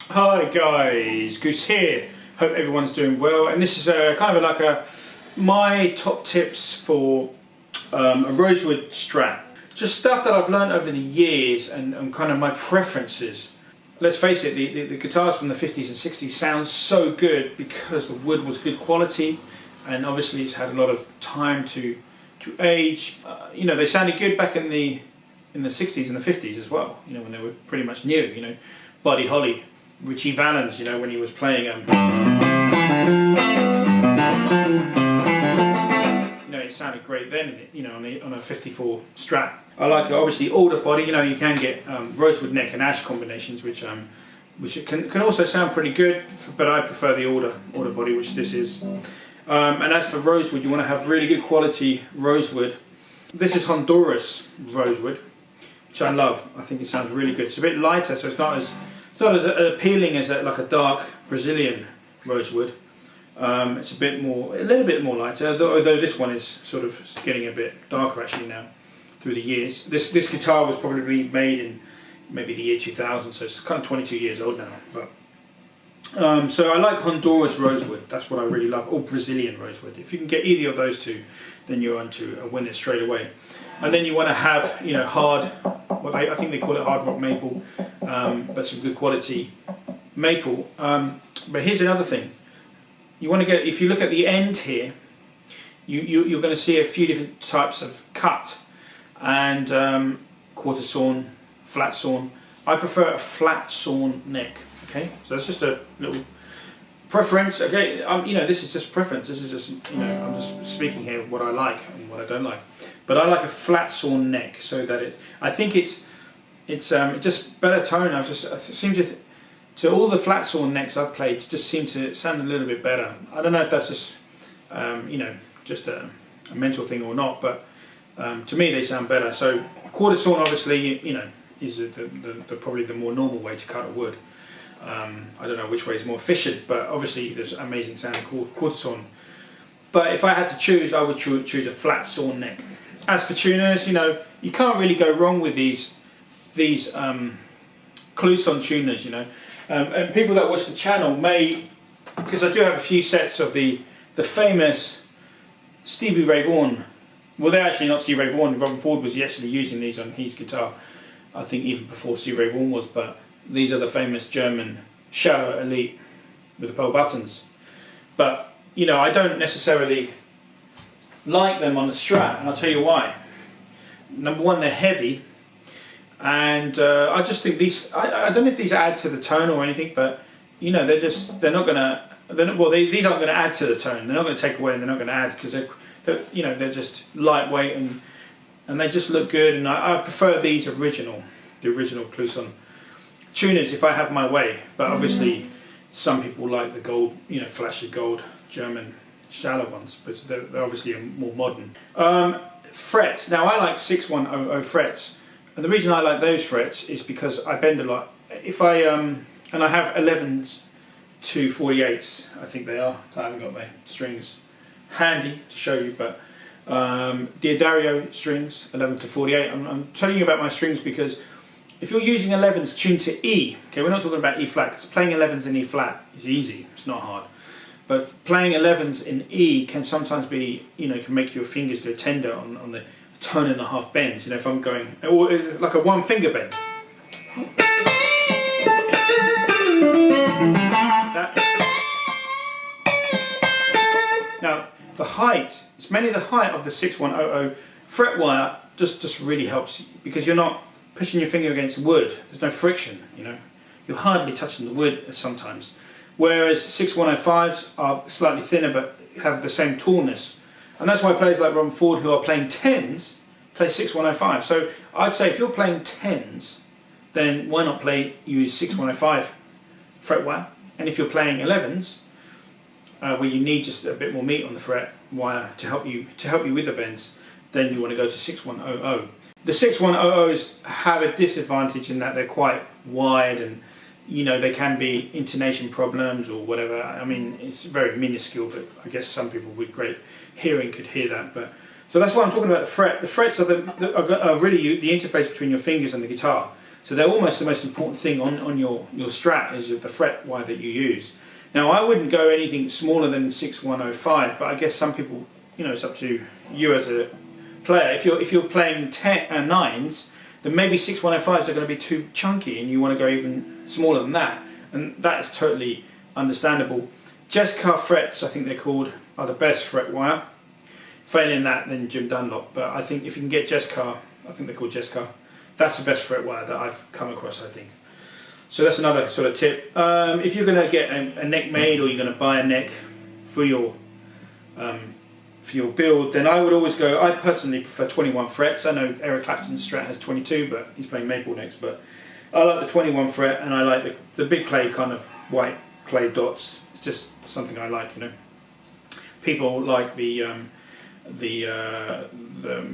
Hi guys, Goose here. Hope everyone's doing well. And this is kind of like my top tips for a rosewood Strat. Just stuff that I've learned over the years and kind of my preferences. Let's face it, the guitars from the 50s and 60s sound so good because the wood was good quality, and obviously it's had a lot of time to age. They sounded good back in the 60s and the 50s as well. When they were pretty much new. Buddy Holly, Richie Valens, when he was playing it sounded great then, on a 54 Strat. I like obviously alder body. You can get rosewood neck and ash combinations, which can also sound pretty good, but I prefer the alder body, which this is. And as for rosewood, you want to have really good quality rosewood. This is Honduras rosewood, which I love. I think it sounds really good. It's a bit lighter, so it's not as appealing as like a dark Brazilian rosewood. It's a little bit more lighter, although this one is sort of getting a bit darker actually now through the years. This guitar was probably made in maybe the year 2000, so it's kind of 22 years old now. But so I like Honduras rosewood. That's what I really love, or Brazilian rosewood. If you can get either of those two, then you're onto a winner straight away. And then you want to have hard, I think they call it hard rock maple, but some good quality maple. But here's another thing. You want to get, if you look at the end here, you're going to see a few different types of cut, and quarter sawn, flat sawn. I prefer a flat sawn neck. Okay, so that's just a little preference. Okay, this is just preference. This is just I'm just speaking here what I like and what I don't like. But I like a flat sawn neck, so that I think it's just better tone. I seem to all the flat sawn necks I've played just seem to sound a little bit better. I don't know if that's just just a mental thing or not, but to me they sound better. So quarter sawn obviously is probably the more normal way to cut a wood. I don't know which way is more efficient, but obviously there's amazing sounding quarter sawn. But if I had to choose, I would choose a flat sawn neck. As for tuners, you can't really go wrong with these Cluson tuners, and people that watch the channel may, because I do have a few sets of the famous Stevie Ray Vaughan. Well, they're actually not Stevie Ray Vaughan. Robin Ford was actually using these on his guitar, I think even before Stevie Ray Vaughan was. But these are the famous German Shallow Elite with the pearl buttons. But I don't necessarily like them on the Strat, and I'll tell you why. Number one, they're heavy. And I just think these, I don't know if these add to the tone or anything, but these aren't going to add to the tone. They're not going to take away, and they're not going to add, because they're just lightweight and they just look good. And I prefer the original Cluson tuners if I have my way. But obviously some people like the gold, flashy gold German shallow ones, but they're obviously more modern. Frets. Now I like 6100 frets. And the reason I like those frets is because I bend a lot. If I and I have 11s to 48s, I think they are. I haven't got my strings handy to show you, but Diodario strings, 11 to 48. I'm telling you about my strings because if you're using 11s tuned to E, okay, we're not talking about E flat, because playing 11s in E flat is easy. It's not hard. But playing 11s in E can sometimes be, can make your fingers go tender on the tone and a half bends. If I'm going, or like a one finger bend. Now the height, it's mainly the height of the 6100 fret wire just really helps, because you're not pushing your finger against wood. There's no friction. You're hardly touching the wood sometimes. Whereas 6105s are slightly thinner but have the same tallness. And that's why players like Robin Ford, who are playing 10s, play 6105. So I'd say if you're playing 10s, then why not use 6105 fret wire? And if you're playing 11s, where you need just a bit more meat on the fret wire to help you with the bends, then you want to go to 6100. The 6100s have a disadvantage in that they're quite wide, and they can be intonation problems or whatever. I mean, it's very minuscule, but I guess some people with great hearing could hear that. But so that's why I'm talking about the fret. The frets are really the interface between your fingers and the guitar. So they're almost the most important thing on your Strat is the fret wire that you use. Now I wouldn't go anything smaller than 6105, but I guess some people, it's up to you as a player. If you're playing 9s, then maybe 6105s are going to be too chunky, and you want to go even smaller than that, and that is totally understandable. Jessica frets, I think they're called, are the best fret wire. Failing that, then Jim Dunlop. But I think if you can get Jessica, I think they're called Jessica, that's the best fret wire that I've come across, I think. So that's another sort of tip. If you're going to get a neck made, or you're going to buy a neck for your build, then I would always go, I personally prefer 21 frets. I know Eric Clapton's Strat has 22, but he's playing maple necks, but I like the 21 fret, and I like the big clay kind of white clay dots. It's just something I like, People like the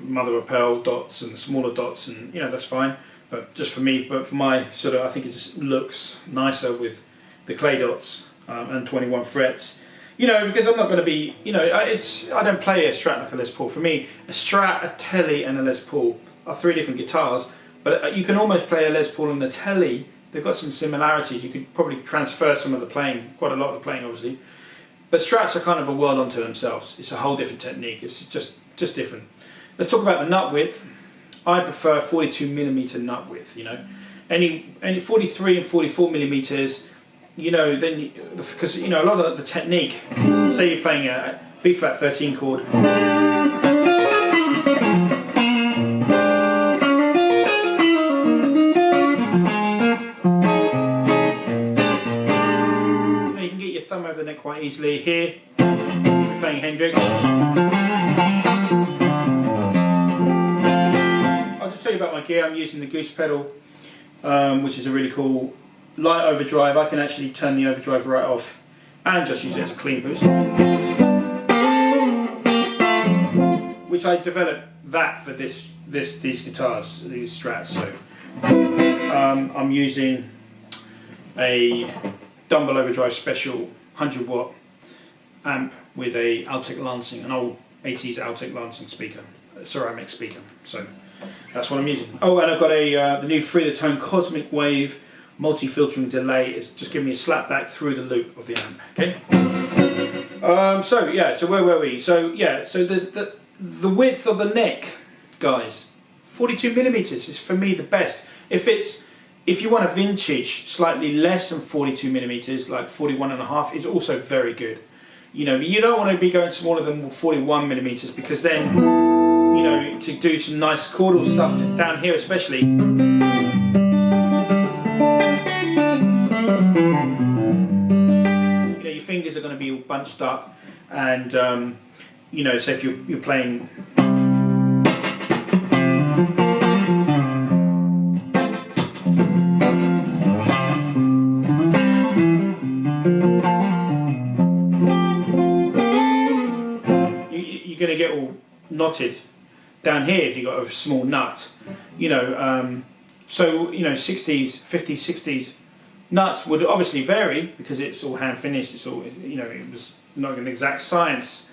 mother of pearl dots and the smaller dots, and that's fine. But just for me, for my sort of, I think it just looks nicer with the clay dots and 21 frets. Because I'm not going to be, I don't play a Strat like a Les Paul. For me, a Strat, a Telly, and a Les Paul are 3 different guitars. But you can almost play a Les Paul and a Telly. They've got some similarities. You could probably transfer some of the playing, quite a lot of the playing, obviously. But Strats are kind of a world unto themselves. It's a whole different technique. It's just different. Let's talk about the nut width. I prefer 42mm nut width. Any 43 and 44 millimeters. Then because a lot of the technique. Say you're playing a B flat 13 chord. Thumb over the neck quite easily here if you're playing Hendrix. I'll just tell you about my gear. I'm using the Goose pedal, which is a really cool light overdrive. I can actually turn the overdrive right off and just use it as a clean boost, which I developed that for these guitars, these Strats. So I'm using a Dumble Overdrive Special 100 watt amp with a Altec Lansing, an old 80s Altec Lansing speaker, a ceramic speaker. So that's what I'm using. Oh, and I've got the new Free the Tone Cosmic Wave multi-filtering delay. It's just giving me a slap back through the loop of the amp. Okay. So where were we? So the width of the neck, guys, 42mm is for me the best. If you want a vintage, slightly less than 42mm, like 41.5, is also very good. You don't want to be going smaller than 41mm, because then, to do some nice chordal stuff down here especially, your fingers are going to be all bunched up, and so if you're playing. You're going to get all knotted down here if you've got a small nut, so 60s, 50s, 60s nuts would obviously vary because it's all hand finished. It's all, it was not an exact science,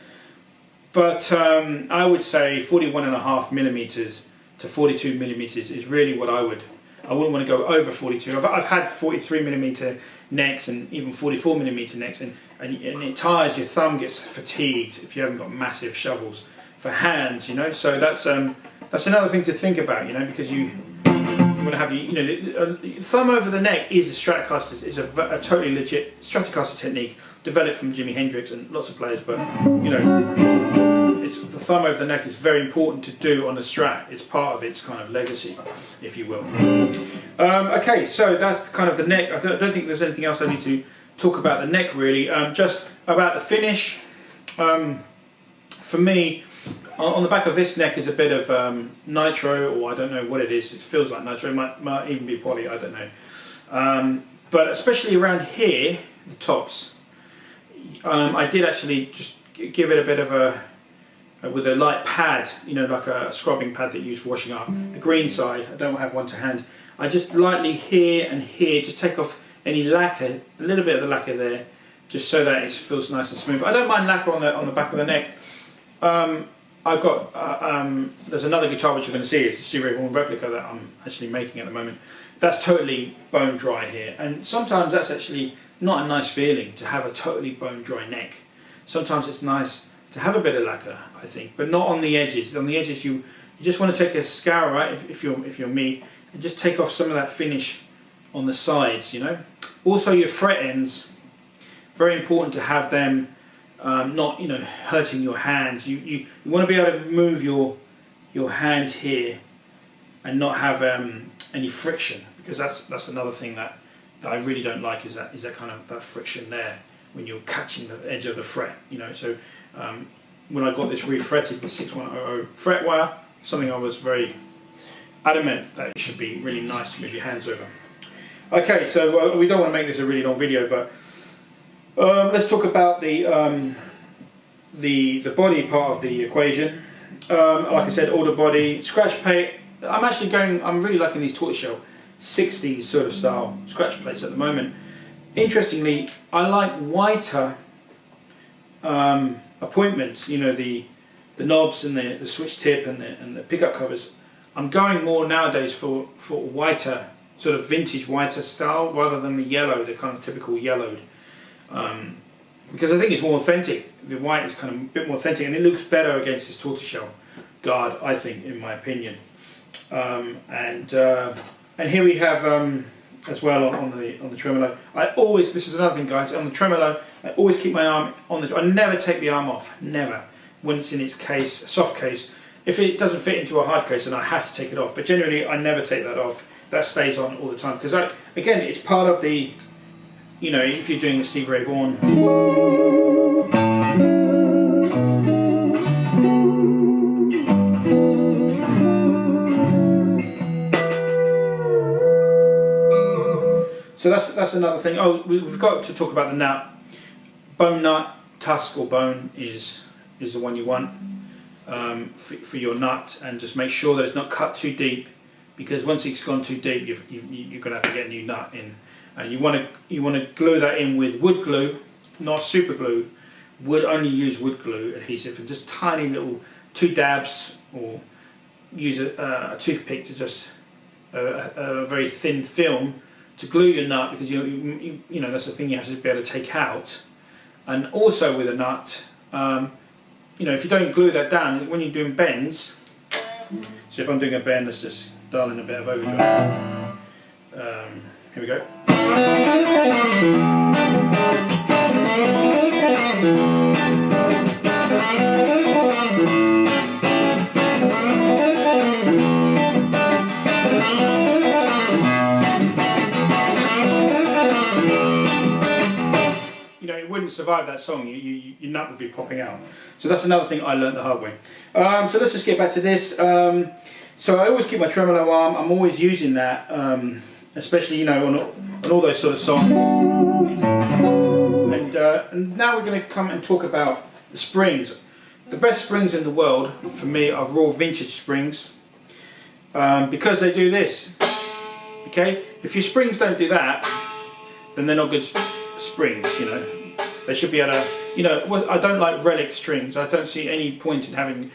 but I would say 41.5mm to 42mm is really what I wouldn't want to go over 42. I've had 43mm necks and even 44mm necks, and it tires, your thumb gets fatigued if you haven't got massive shovels for hands, So that's another thing to think about, because you want to have thumb over the neck is a Stratocaster, is a totally legit Stratocaster technique developed from Jimi Hendrix and lots of players, but the thumb over the neck is very important to do on a Strat. It's part of its kind of legacy, if you will. Okay, so that's kind of the neck. I don't think there's anything else I need to talk about the neck really. Just about the finish. For me, on the back of this neck is a bit of nitro, or I don't know what it is. It feels like nitro. It might even be poly. I don't know. But especially around here, the tops, I did actually just give it a bit of with a light pad, like a scrubbing pad that you use for washing up. The green side, I don't have one to hand. I just lightly here and here, just take off any lacquer, a little bit of the lacquer there, just so that it feels nice and smooth. I don't mind lacquer on the back of the neck. I've got, there's another guitar which you're going to see, it's a Stevie Ray Vaughan replica that I'm actually making at the moment. that's totally bone dry here, and sometimes that's actually not a nice feeling to have a totally bone dry neck. Sometimes it's nice to have a bit of lacquer, I think, but not on the edges. On the edges, you just want to take a scourer, right? If you're me, and just take off some of that finish on the sides, you know. Also, your fret ends, very important to have them not, you know, hurting your hands. You want to be able to move your hand here and not have any friction, because that's another thing that I really don't like, is that kind of that friction there when you're catching the edge of the fret, you know. So when I got this refretted with 6100 fret wire, something I was very adamant that it should be really nice to move your hands over. Okay, so we don't want to make this a really long video, but let's talk about the body part of the equation. Like I said, all the body, scratch plate. I'm really liking these tortoiseshell 60s sort of style scratch plates at the moment. Interestingly, I like whiter appointments, you know, the knobs and the switch tip and the pickup covers. I'm going more nowadays for whiter, sort of vintage whiter style, rather than the yellow, the kind of typical yellowed, because I think it's more authentic. The white is kind of a bit more authentic, and it looks better against this tortoiseshell guard, I think, in my opinion. And here we have as well on the tremolo. This is another thing, guys. On the tremolo, I always keep my arm on I never take the arm off, never. When it's in its case, soft case. If it doesn't fit into a hard case, then I have to take it off. But generally, I never take that off. That stays on all the time, because again, it's part of the, you know, if you're doing the Stevie Ray Vaughan. So that's another thing. Oh, we've got to talk about the nut. Bone nut, tusk or bone is the one you want for your nut, and just make sure that it's not cut too deep, because once it's gone too deep, you're going to have to get a new nut in, and you want to glue that in with wood glue, not super glue. Only use wood glue adhesive, and just tiny little 2 dabs, or use a toothpick to just a very thin film to glue your nut, because you know that's the thing you have to be able to take out. And also with a nut, you know, if you don't glue that down when you're doing bends. So if I'm doing a bend, let's just dial in a bit of overdrive. Here we go. You know, it wouldn't survive that song. Your nut would be popping out. So that's another thing I learned the hard way. So let's just get back to this. So I always keep my tremolo arm. I'm always using that, especially, you know, on all those sort of songs. And now we're going to come and talk about the springs. The best springs in the world for me are raw vintage springs, because they do this. Okay, if your springs don't do that, then they're not good springs. You know, they should be able to. You know, I don't like relic strings. I don't see any point in having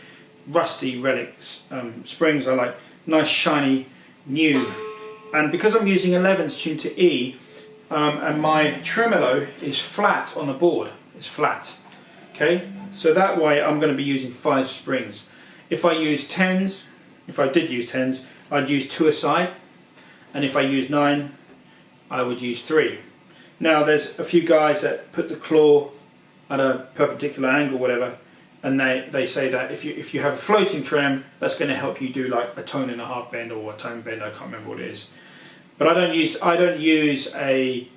rusty relics springs. I like nice, shiny, new. And because I'm using 11s tuned to E, and my tremolo is flat on the board, it's flat. Okay, so that way I'm going to be using 5 springs. If I use 10s, if I did use 10s, I'd use 2 aside, and if I use 9, I would use 3. Now there's a few guys that put the claw at a perpendicular angle, whatever, and they say that if you have a floating trem, that's going to help you do like a tone and a half bend or a tone bend. I can't remember what it is, but I don't use a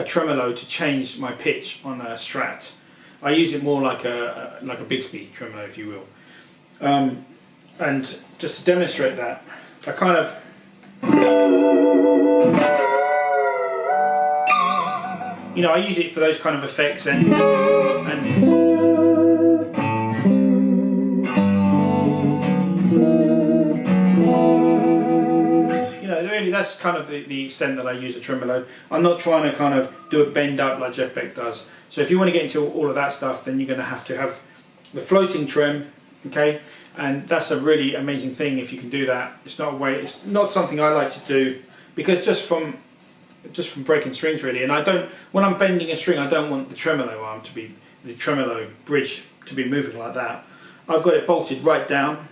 tremolo to change my pitch on a Strat. I use it more like a Bixby tremolo, if you will. And just to demonstrate that, I kind of. You know, I use it for those kind of effects, and you know, really that's kind of the extent that I use a tremolo. I'm not trying to kind of do a bend up like Jeff Beck does. So if you want to get into all of that stuff, then you're going to have the floating trem, okay? And that's a really amazing thing if you can do that. It's not something I like to do because just from breaking strings really, and I don't, when I'm bending a string, I don't want the tremolo arm to be, the tremolo bridge to be moving like that. I've got it bolted right down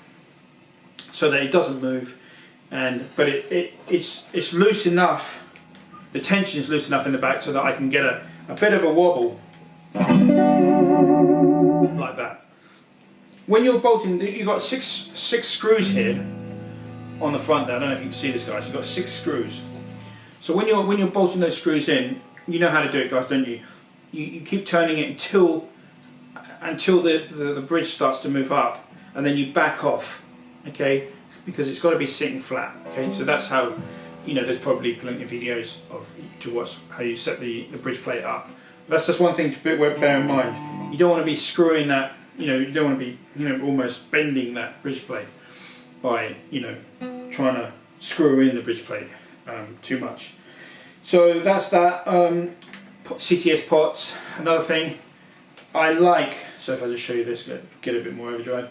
so that it doesn't move, but it's loose enough, the tension is loose enough in the back so that I can get a bit of a wobble like that. When you're bolting, you've got six screws here on the front there. I don't know if you can see this, guys. You've got 6 screws. So when you're bolting those screws in, you know how to do it, guys, don't you? You keep turning it until the bridge starts to move up, and then you back off, okay? Because it's got to be sitting flat, okay? So that's how, you know, there's probably plenty of videos to watch how you set the bridge plate up. That's just one thing to bear in mind. You don't want to be screwing that, you know, you don't want to be, you know, almost bending that bridge plate by, you know, trying to screw in the bridge plate too much. So that's that. CTS pots, another thing I like, so if I just show you this, get a bit more overdrive.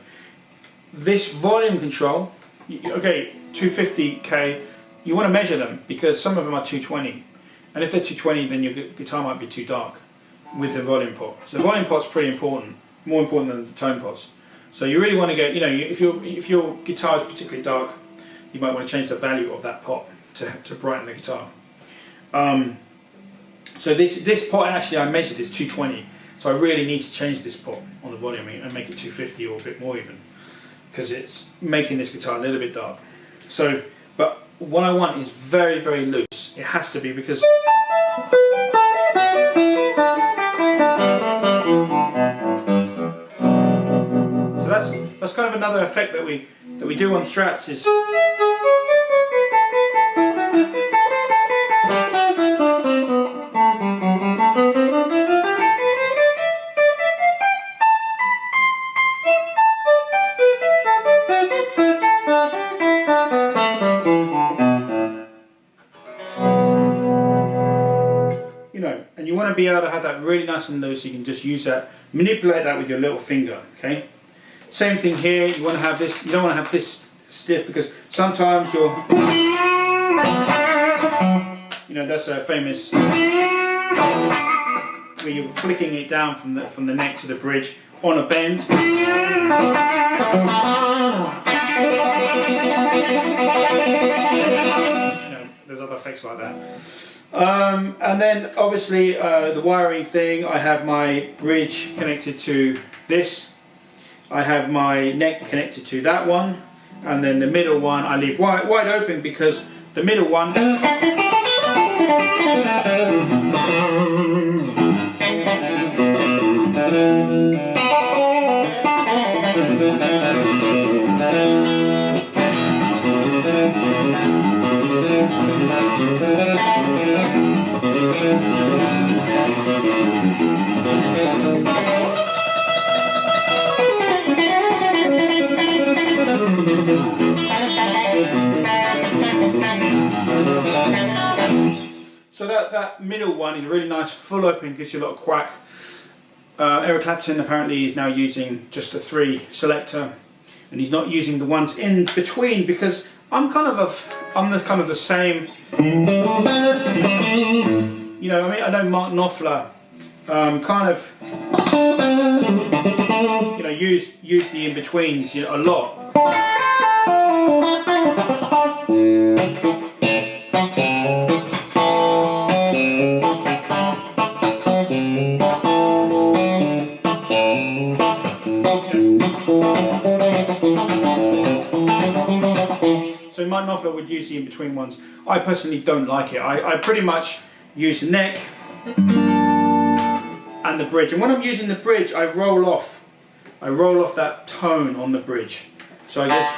This volume control, okay, 250K, you want to measure them because some of them are 220. And if they're 220, then your guitar might be too dark with the volume pot. So the volume pot's pretty important, more important than the tone pots. So you really want to get, you know, if your guitar is particularly dark, you might want to change the value of that pot to brighten the guitar. So this pot actually I measured is 220. So I really need to change this pot on the volume and make it 250 or a bit more even, because it's making this guitar a little bit dark. So, but what I want is very, very loose. It has to be, because so that's kind of another effect that we do on Strats is. You want to be able to have that really nice and loose, so you can just use that, manipulate that with your little finger, okay? Same thing here, you want to have this, you don't want to have this stiff, because sometimes you're, you know, that's a famous, where you're flicking it down from the neck to the bridge on a bend. You know, there's other effects like that. And then obviously the wiring thing, I have my bridge connected to this, I have my neck connected to that one, and then the middle one I leave wide open, because the middle one so that middle one is really nice, full open, gives you a lot of quack. Eric Clapton apparently is now using just a 3 selector, and he's not using the ones in between, because I'm the same. You know, I mean, I know Mark Knopfler kind of, you know, use the in betweens, you know, a lot. So Mark Knopfler would use the in-between ones. I personally don't like it. I pretty much use the neck and the bridge. And when I'm using the bridge, I roll off that tone on the bridge. So I guess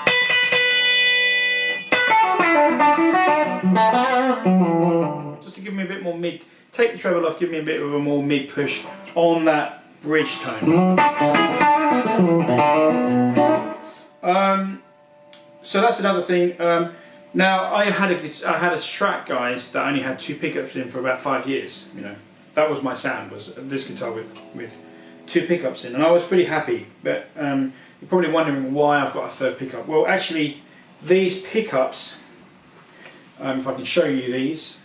just to give me a bit more mid, take the treble off, give me a bit of a more mid push on that bridge tone. So that's another thing. Now I had a Strat, guys, that only had 2 pickups in for about 5 years. You know, that was my sound, was this guitar with 2 pickups in, and I was pretty happy. But you're probably wondering why I've got a 3rd pickup. Well, actually, these pickups, if I can show you these.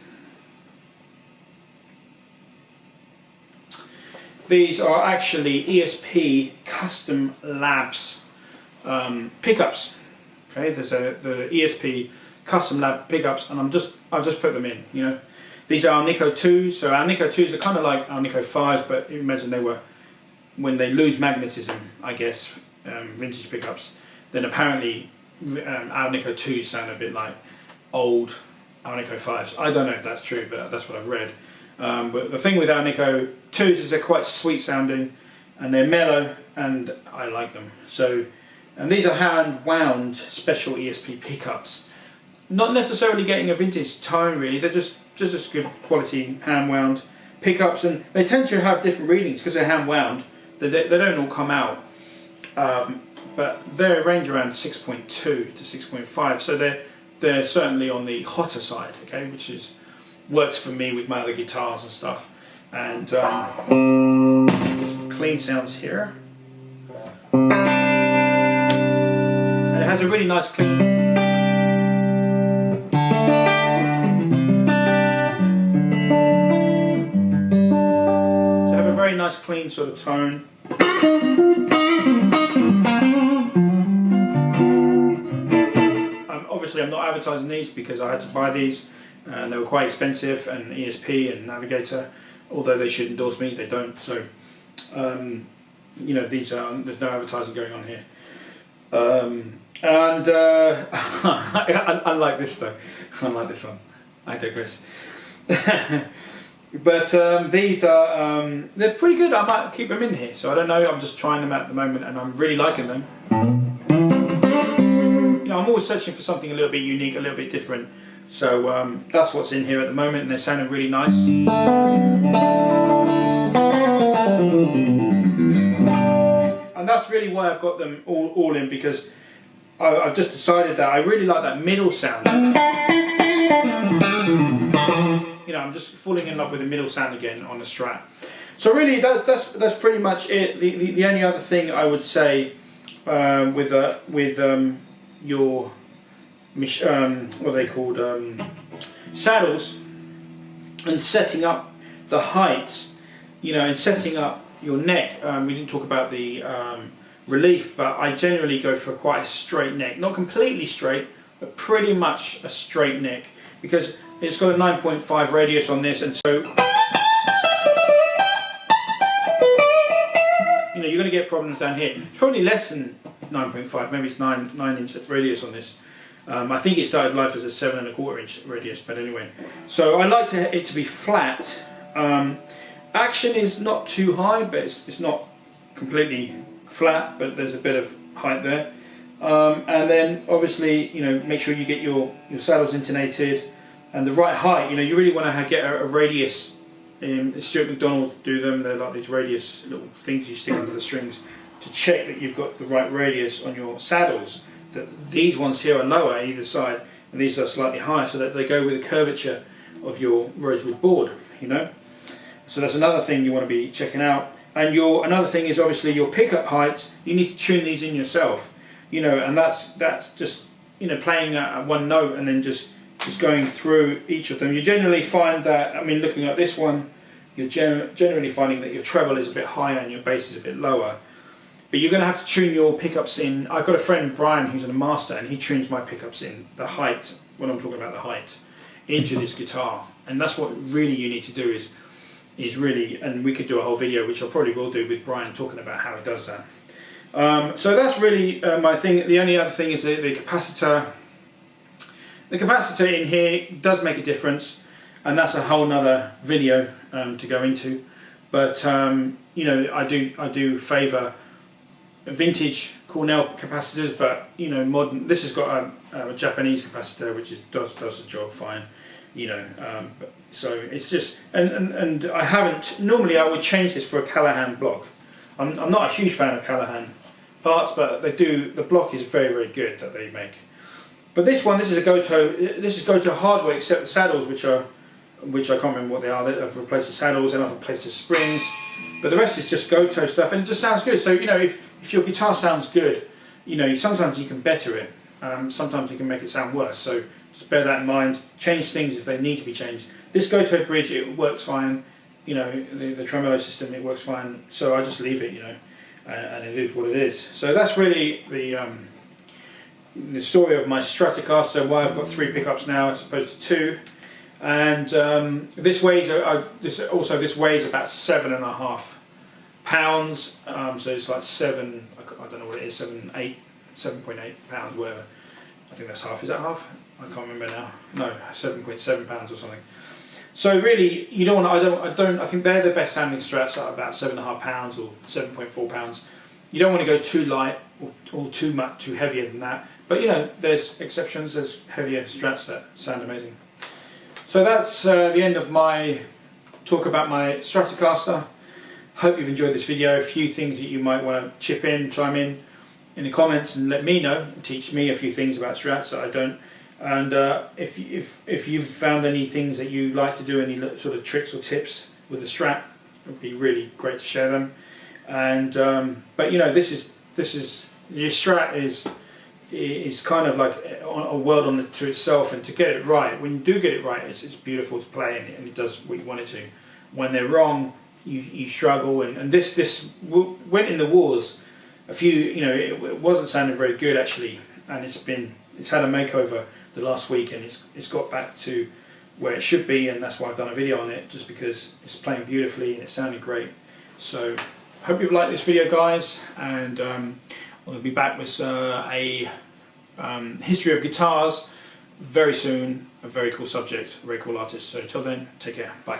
These are actually ESP Custom Labs pickups. Okay, there's the ESP Custom Lab pickups, and I've just put them in. You know, these are Alnico 2s. So Alnico 2s are kind of like Alnico 5s, but imagine they were, when they lose magnetism, I guess, vintage pickups. Then apparently Alnico 2s sound a bit like old Alnico 5s. I don't know if that's true, but that's what I've read. But the thing with Alnico 2s is they're quite sweet sounding, and they're mellow, and I like them. So, and these are hand wound special ESP pickups. Not necessarily getting a vintage tone really, they're just as good quality hand wound pickups, and they tend to have different readings because they're hand wound. They don't all come out, but they range around 6.2 to 6.5, so they're certainly on the hotter side, okay, which works for me with my other guitars and stuff. And some clean sounds here, and it has a really nice clean. Very nice clean sort of tone. Obviously I'm not advertising these because I had to buy these and they were quite expensive, and ESP and Navigator, although they should endorse me, they don't. So you know, these are, there's no advertising going on here. Unlike this though, unlike this one, I digress. But these are, they're pretty good. I might keep them in here, so I don't know, I'm just trying them at the moment and I'm really liking them. You know, I'm always searching for something a little bit unique, a little bit different, so that's what's in here at the moment, and they're sounding really nice. And that's really why I've got them all in, because I've just decided that I really like that middle sound. You know, I'm just falling in love with the middle sound again on the Strat. So really, that's pretty much it. The only other thing I would say with your what are they called, saddles, and setting up the heights, you know, and setting up your neck. We didn't talk about the relief, but I generally go for quite a straight neck, not completely straight, but pretty much a straight neck, because it's got a 9.5 radius on this, and so you know, you're going to get problems down here. It's probably less than 9.5, maybe it's 9-inch radius on this. I think it started life as a 7.25-inch radius, but anyway. So I like it to be flat. Action is not too high, but it's not completely flat, but there's a bit of height there. And then obviously, you know, make sure you get your saddles intonated and the right height. You know, you really want to get a radius. Stuart McDonald do them. They're like these radius little things you stick under the strings to check that you've got the right radius on your saddles. That these ones here are lower either side, and these are slightly higher, so that they go with the curvature of your rosewood board. You know, so that's another thing you want to be checking out. And another thing is obviously your pickup heights. You need to tune these in yourself. You know, and that's just, you know, playing at one note and then just going through each of them. You generally find that, I mean, looking at this one, you're generally finding that your treble is a bit higher and your bass is a bit lower. But you're going to have to tune your pickups in. I've got a friend, Brian, who's a master, and he tunes my pickups in, the height, when I'm talking about the height, into this guitar. And that's what really you need to do is really, and we could do a whole video, which I probably will do, with Brian talking about how he does that. So that's really my thing. The only other thing is the capacitor. The capacitor in here does make a difference, and that's a whole nother video to go into. But you know, I do favour vintage Cornell capacitors, but you know, modern. This has got a Japanese capacitor, which does the job fine. You know, so it's just, and I haven't. Normally, I would change this for a Callahan block. I'm not a huge fan of Callahan parts, but they do. The block is very, very good that they make. But this is a Goto. This is Goto hardware, except the saddles, which I can't remember what they are. I've replaced the saddles and I've replaced the springs, but the rest is just Goto stuff, and it just sounds good. So you know, if your guitar sounds good, you know, sometimes you can better it. Sometimes you can make it sound worse. So just bear that in mind. Change things if they need to be changed. This go-to bridge, it works fine. You know, the Tremolo system, it works fine. So I just leave it, you know, and it is what it is. So that's really the story of my Stratocaster, why I've got 3 pickups now as opposed to 2. And this weighs this weighs about 7.5 pounds. So it's like I don't know what it is, 7.8 pounds, whatever. I think that's half. Is that half? I can't remember now. No, 7.7 pounds or something. So really, you don't want. I think they're the best sounding Strats at about 7.5 pounds or 7.4 pounds. You don't want to go too light or too heavier than that. But you know, there's exceptions. There's heavier Strats that sound amazing. So that's the end of my talk about my Stratocaster. Hope you've enjoyed this video. A few things that you might want to chip in, chime in the comments, and let me know, and teach me a few things about Strats that I don't. And if you've found any things that you like to do, any sort of tricks or tips with the Strat, it would be really great to share them. And but you know, this is your Strat is kind of like a world to itself, and to get it right, when you do get it right, it's beautiful to play, and it does what you want it to. When they're wrong, you struggle, and this went in the wars a few, you know, it wasn't sounding very good actually, and it's had a makeover the last week, and it's got back to where it should be, and that's why I've done a video on it, just because it's playing beautifully and it's sounding great. So hope you've liked this video, guys, and I'll be back with a history of guitars very soon. A very cool subject, a very cool artist. So until then, take care, bye.